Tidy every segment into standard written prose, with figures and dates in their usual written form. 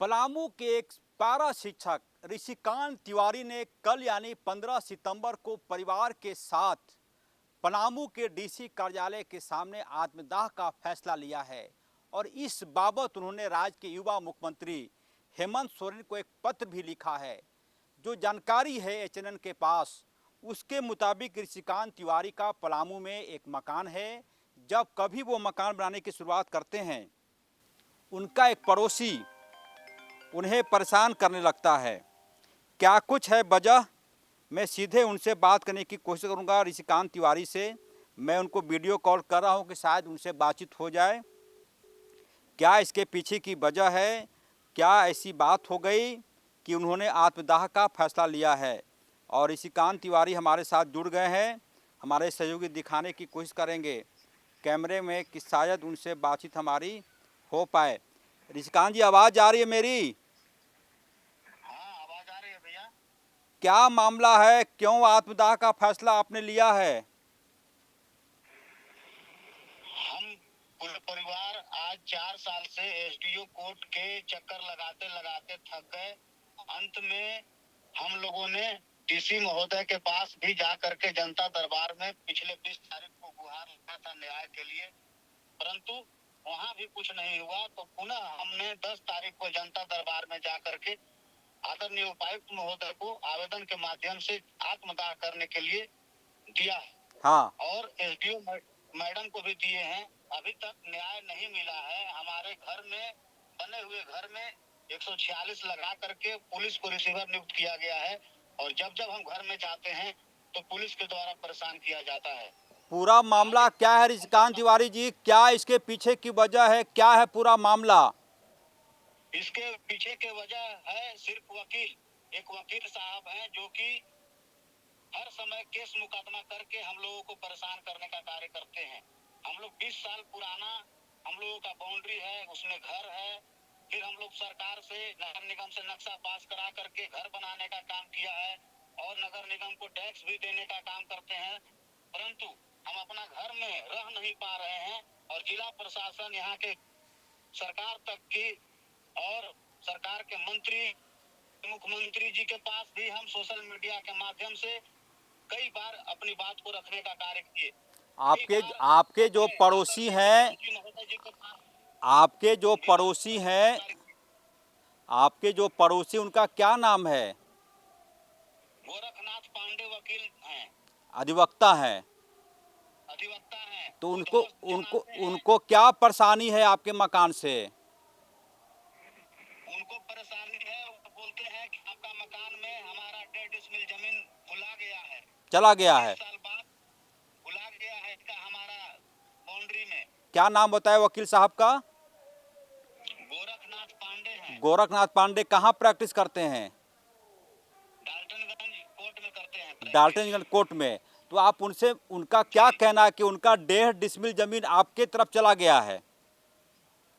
पलामू के एक पारा शिक्षक ऋषिकांत तिवारी ने कल यानी 15 सितंबर को परिवार के साथ पलामू के डीसी कार्यालय के सामने आत्मदाह का फैसला लिया है और इस बाबत उन्होंने राज्य के युवा मुख्यमंत्री हेमंत सोरेन को एक पत्र भी लिखा है। जो जानकारी है एचएनएन के पास, उसके मुताबिक ऋषिकांत तिवारी का पलामू में एक मकान है। जब कभी वो मकान बनाने की शुरुआत करते हैं, उनका एक पड़ोसी उन्हें परेशान करने लगता है। क्या कुछ है वजह, मैं सीधे उनसे बात करने की कोशिश करूंगा ऋषिकांत तिवारी से। मैं उनको वीडियो कॉल कर रहा हूं कि शायद उनसे बातचीत हो जाए। क्या इसके पीछे की वजह है, क्या ऐसी बात हो गई कि उन्होंने आत्मदाह का फैसला लिया है। और ऋषिकांत तिवारी हमारे साथ जुड़ गए हैं, हमारे सहयोगी दिखाने की कोशिश करेंगे कैमरे में कि शायद उनसे बातचीत हमारी हो पाए। ऋषिकांत जी, आवाज़ आ रही है मेरी? हाँ, आवाज आ रही है भैया। क्या मामला है, क्यों आत्मदाह का फैसला आपने लिया है? हम पूरे परिवार आज 4 साल से एसडीओ कोर्ट के चक्कर लगाते लगाते थक गए। अंत में हम लोगों ने डीसी महोदय के पास भी जा करके जनता दरबार में पिछले 20 तारीख को गुहार लगा था न्याय के लिए, परंतु वहाँ भी कुछ नहीं हुआ। तो पुनः हमने 10 तारीख को जनता दरबार में जा करके आदरणीय उपायुक्त महोदय को आवेदन के माध्यम से आत्मदाह करने के लिए दिया है। हाँ, और एसडीओ मैडम को भी दिए हैं। अभी तक न्याय नहीं मिला है। हमारे घर में बने हुए घर में 146 लगा करके पुलिस को रिसीवर नियुक्त किया गया है और जब जब हम घर में जाते हैं तो पुलिस के द्वारा परेशान किया जाता है। पूरा मामला क्या है ऋषिकांत तिवारी जी? क्या इसके पीछे की वजह है, क्या है पूरा मामला? इसके पीछे के वजह है सिर्फ एक वकील साहब हैं जो कि हर समय केस मुकदमा करके हम लोगों को परेशान करने का कार्य करते हैं। हम लोग 20 साल पुराना हम लोगों का बाउंड्री है, उसमें घर है। फिर हम लोग सरकार से नगर निगम से नक्शा पास करा करके घर बनाने का काम किया है और नगर निगम को टैक्स भी देने का काम करते हैं, परंतु हम अपना घर में रह नहीं पा रहे हैं। और जिला प्रशासन, यहाँ के सरकार तक की और सरकार के मंत्री, मुख्यमंत्री जी के पास भी हम सोशल मीडिया के माध्यम से कई बार अपनी बात को रखने का कार्य किए। आपके आपके जो पड़ोसी हैं, आपके जो पड़ोसी हैं, आपके जो पड़ोसी, उनका क्या नाम है? गोरखनाथ पांडे वकील हैं, अधिवक्ता हैं। अधिवक्ता हैं। तो वो उनको दोस्त उनको जनाते हैं। उनको क्या परेशानी है आपके मकान से? उनको परेशानी है, वो बोलते हैं कि आपका मकान में हमारा 1.5 डिसमिल जमीन भुला गया है, चला गया 20 है? साल बाद भुला गया है इसका हमारा बाउंड्री में। क्या नाम बताए वकील साहब का? गोरखनाथ पांडे हैं। गोरखनाथ पांडे कहाँ प्रैक्टिस करते हैं? डाल्टनगंज कोर्ट में करते हैं प्रैक्टिस। डाल्टनगंज कोर्ट में। तो आप उनसे, उनका क्या कहना है कि उनका 1.5 डिसमिल जमीन आपके तरफ चला गया है?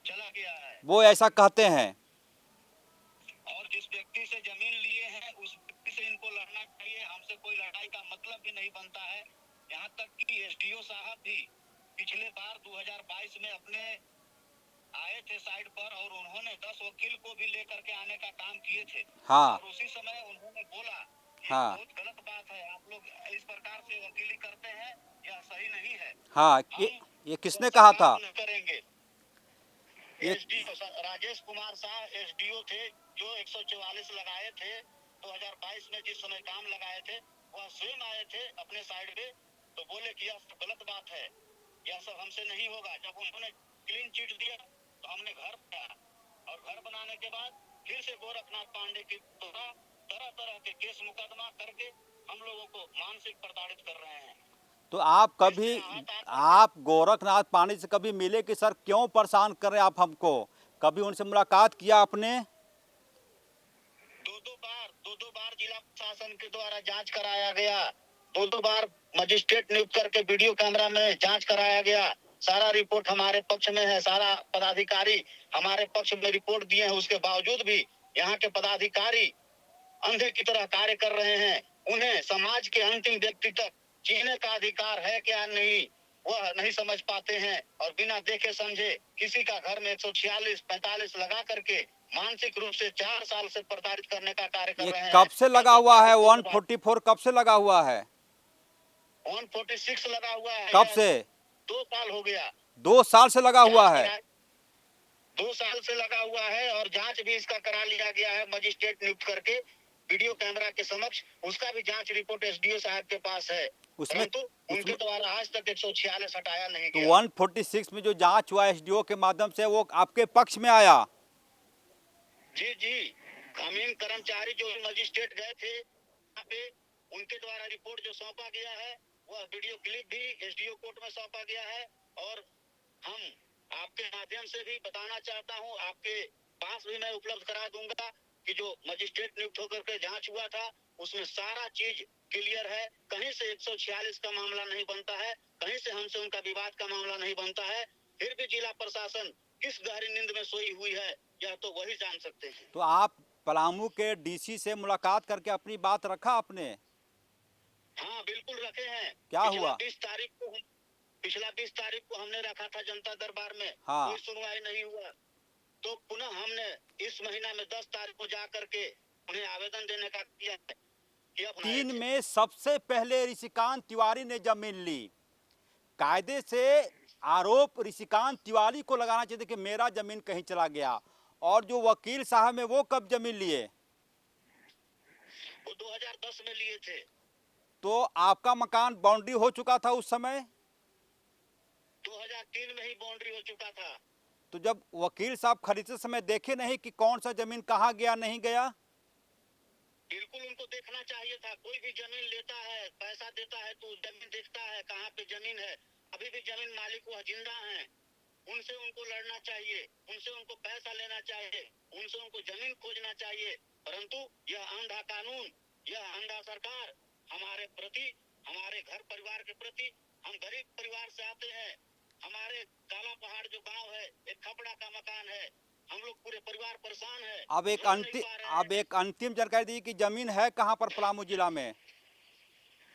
चला गया है। वो ऐसा कहते हैं। और जिस व्यक्ति से जमीन लिए हैं उस व्यक्ति से इनको लड़ना चाहिए। हमसे कोई लड़ाई का मतलब भी नहीं बनता है। यहाँ तक कि एसडीओ साहब भी पिछले बार 2022 में अपने आए थे साइड पर और उन्होंने 10 वकील को भी लेकर के आने का काम किए थे। हाँ, और उसी समय उन्होंने बोला कि हाँ, बहुत गलत बात है, आप लोग इस प्रकार से वकीली करते हैं, यह सही नहीं है। हाँ। हम ये किसने कहा था? करेंगे। ये एसडीओ राजेश कुमार शाह एसडीओ थे जो 144 लगाए थे 2022 में, जिस समय काम लगाए थे वह स्वयं आए थे अपने साइड पे, तो बोले कि यह सब गलत बात है, यह सब हमसे नहीं होगा। जब उन्होंने क्लीन चिट दिया तो हमने घर बनाया और घर बनाने के बाद फिर से गोरखनाथ पांडे की तरह तरह के केस मुकदमा करके हम लोगों को मानसिक प्रताड़ित कर रहे हैं। तो आप गोरखनाथ पांडे से कभी मिले कि सर क्यों परेशान कर रहे हैं आप हमको? कभी उनसे मुलाकात किया आपने? दो दो बार जिला प्रशासन के द्वारा जांच कराया गया। दो बार मजिस्ट्रेट नियुक्त करके वीडियो कैमरा में जांच कराया गया। सारा रिपोर्ट हमारे पक्ष में है। सारा पदाधिकारी हमारे पक्ष में रिपोर्ट दिए हैं। उसके बावजूद भी यहाँ के पदाधिकारी अंधे की तरह कार्य कर रहे हैं। उन्हें समाज के अंतिम व्यक्ति तक जीने का अधिकार है क्या नहीं, वह नहीं समझ पाते हैं और बिना देखे समझे किसी का घर में 146 45 लगा करके मानसिक रूप से 4 साल से प्रताड़ित करने का कार्य कर ये रहे हैं। कब से लगा हुआ है? 144 कब से लगा हुआ है? 146 लगा हुआ है। कब से? 2 साल हो गया। 2 साल से लगा हुआ है। 2 साल से लगा हुआ है और जांच भी इसका करा लिया गया है मजिस्ट्रेट नियुक्त करके वीडियो कैमरा के समक्ष। उसका भी जांच रिपोर्ट एसडीओ साहब के पास है, परंतु उनके द्वारा आज तक 146 हटाया नहीं तो गया। 146 में जो जांच हुआ एसडीओ के माध्यम से वो आपके पक्ष में आया? जी जी, ग्रामीण कर्मचारी जो मजिस्ट्रेट गए थे वहाँ पे, उनके द्वारा रिपोर्ट जो सौंपा गया है वह वीडियो क्लिप भी एसडीओ कोर्ट में सौंपा गया है। और हम आपके माध्यम से भी बताना चाहता हूं, आपके पास भी मैं उपलब्ध करा दूंगा कि जो मजिस्ट्रेट नियुक्त होकर के जांच हुआ था उसमें सारा चीज क्लियर है। कहीं से 146 का मामला नहीं बनता है, कहीं से हमसे उनका विवाद का मामला नहीं बनता है। फिर भी जिला प्रशासन किस गहरी नींद में सोई हुई है यह तो वही जान सकते हैं। तो आप पलामू के डीसी से मुलाकात करके अपनी बात रखा आपने? हाँ बिल्कुल रखे हैं। क्या हुआ? पिछला 20 तारीख को हमने रखा था जनता दरबार में। हाँ। कोई सुनवाई नहीं हुआ, तो पुनः हमने इस महीना में 10 तारीख को जा करके उन्हें आवेदन देने का किया है कि 3 में सबसे पहले ऋषिकांत तिवारी ने जमीन ली। कायदे से आरोप ऋषिकांत तिवारी को लगाना चाहिए कि मेरा जमीन कहीं चला गया। और जो वकील साहब है वो कब जमीन लिए? वो 2010 में लिए थे। तो आपका मकान बाउंड्री हो चुका था उस समय? 2003 में ही बाउंड्री हो चुका था। तो जब वकील साहब खरीदते समय देखे नहीं कि कौन सा जमीन कहाँ गया नहीं गया? बिल्कुल उनको देखना चाहिए था। कोई भी जमीन लेता है, पैसा देता है तो जमीन देखता है कहाँ पे जमीन है। अभी भी जमीन मालिक वह जिंदा है, उनसे उनको लड़ना चाहिए, उनसे उनको पैसा लेना चाहिए, उनसे उनको जमीन खोजना चाहिए। परंतु यह अंधा कानून, यह अंधा सरकार हमारे प्रति, हमारे घर परिवार के प्रति, हम गरीब परिवार से आते हैं। हमारे काला पहाड़ जो गांव है एक खपड़ा का मकान है, हम लोग पूरे परिवार परेशान है। अब एक अंतिम जानकारी दी कि जमीन है कहाँ पर पलामू जिला में?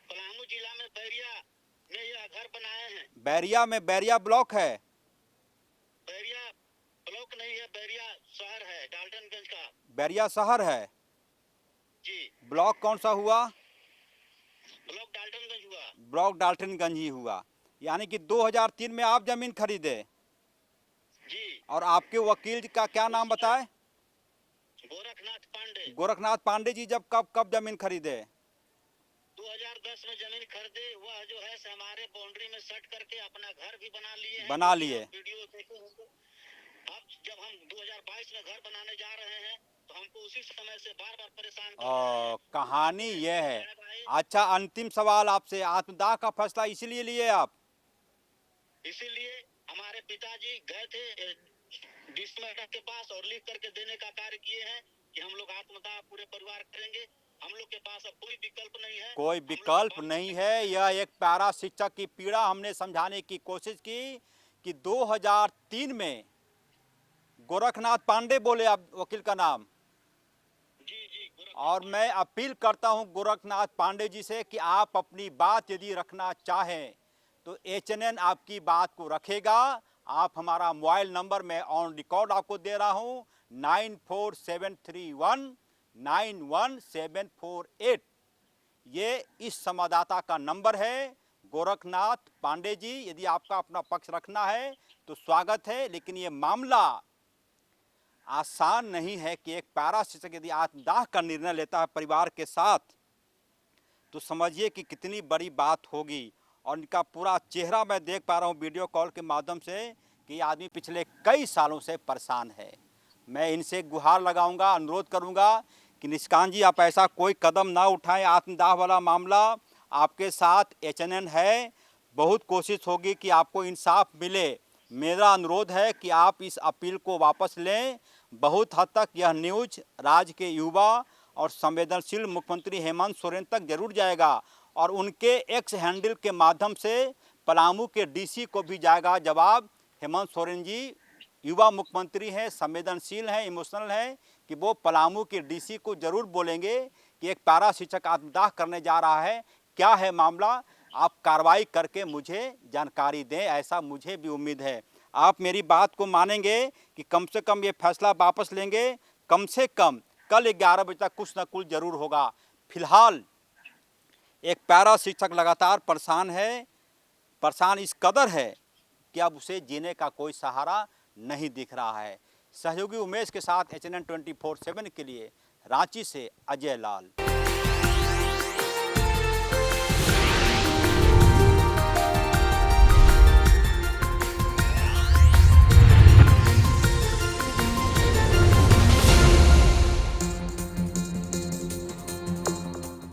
पलामू जिला में बैरिया में यह घर बनाए हैं। बैरिया में? बैरिया ब्लॉक है? बैरिया ब्लॉक नहीं है, बैरिया शहर है डाल्टनगंज का। बैरिया शहर है जी। ब्लॉक कौन सा हुआ? ब्लॉक डाल्टनगंज हुआ। ब्लॉक डाल्टनगंज ही हुआ। यानी कि 2003 में आप जमीन खरीदे? जी। और आपके वकील का क्या नाम बताए? गोरखनाथ पांडे। गोरखनाथ पांडे जी जब कब जमीन खरीदे? 2010 में जमीन खरीदे। वह जो है हमारे बाउंड्री में सेट करके अपना घर भी बना लिए हैं। बना लिए। वीडियो देखे होंगे। अब जब हम 2022 में घर बनाने जा रहे हैं तो हमको उसी समय से बार बार परेशान कर रहे हैं। कहानी यह है। अच्छा, अंतिम सवाल आपसे, आत्मदाह का फैसला इसीलिए लिए आप? इसीलिए हमारे पिताजी गए थे डीसी मैडम के पास और लिख करके देने का कार्य किए हैं कि हम लोग आत्मदाह पूरे परिवार करेंगे। हम लोग के पास अब कोई विकल्प नहीं है। कोई विकल्प नहीं है। यह एक पैरा शिक्षक की पीड़ा हमने समझाने की कोशिश की कि 2003 में गोरखनाथ पांडे बोले आप वकील का नाम। जी। और मैं अपील करता हूं गोरखनाथ पांडे जी से कि आप अपनी बात यदि रखना चाहें तो एचएनएन आपकी बात को रखेगा। आप हमारा मोबाइल नंबर मैं ऑन रिकॉर्ड आपको दे रहा हूं 9473191748। ये इस संवाददाता का नंबर है। गोरखनाथ पांडे जी, यदि आपका अपना पक्ष रखना है तो स्वागत है, लेकिन ये मामला आसान नहीं है कि एक पैरा शिक्षक यदि आत्मदाह का निर्णय लेता है परिवार के साथ तो समझिए कि कितनी बड़ी बात होगी। और इनका पूरा चेहरा मैं देख पा रहा हूँ वीडियो कॉल के माध्यम से कि आदमी पिछले कई सालों से परेशान है। मैं इनसे गुहार लगाऊंगा, अनुरोध करूंगा कि निष्कांत जी आप ऐसा कोई कदम ना उठाएं। आत्मदाह वाला मामला आपके साथ एचएनएन है। बहुत कोशिश होगी कि आपको इंसाफ मिले। मेरा अनुरोध है कि आप इस अपील को वापस लें। बहुत हद तक यह न्यूज राज्य के युवा और संवेदनशील मुख्यमंत्री हेमंत सोरेन तक जरूर जाएगा और उनके एक्स हैंडल के माध्यम से पलामू के डीसी को भी जाएगा जवाब। हेमंत सोरेन जी युवा मुख्यमंत्री हैं, संवेदनशील हैं, इमोशनल हैं कि वो पलामू के डीसी को जरूर बोलेंगे कि एक पैरा शिक्षक आत्मदाह करने जा रहा है, क्या है मामला, आप कार्रवाई करके मुझे जानकारी दें। ऐसा मुझे भी उम्मीद है आप मेरी बात को मानेंगे कि कम से कम ये फैसला वापस लेंगे कम से कम कल 11 बजे तक कुछ न कुछ जरूर होगा। फिलहाल एक पैरा शिक्षक लगातार परेशान इस कदर है कि अब उसे जीने का कोई सहारा नहीं दिख रहा है। सहयोगी उमेश के साथ HNN 24/7 के लिए रांची से अजय लाल।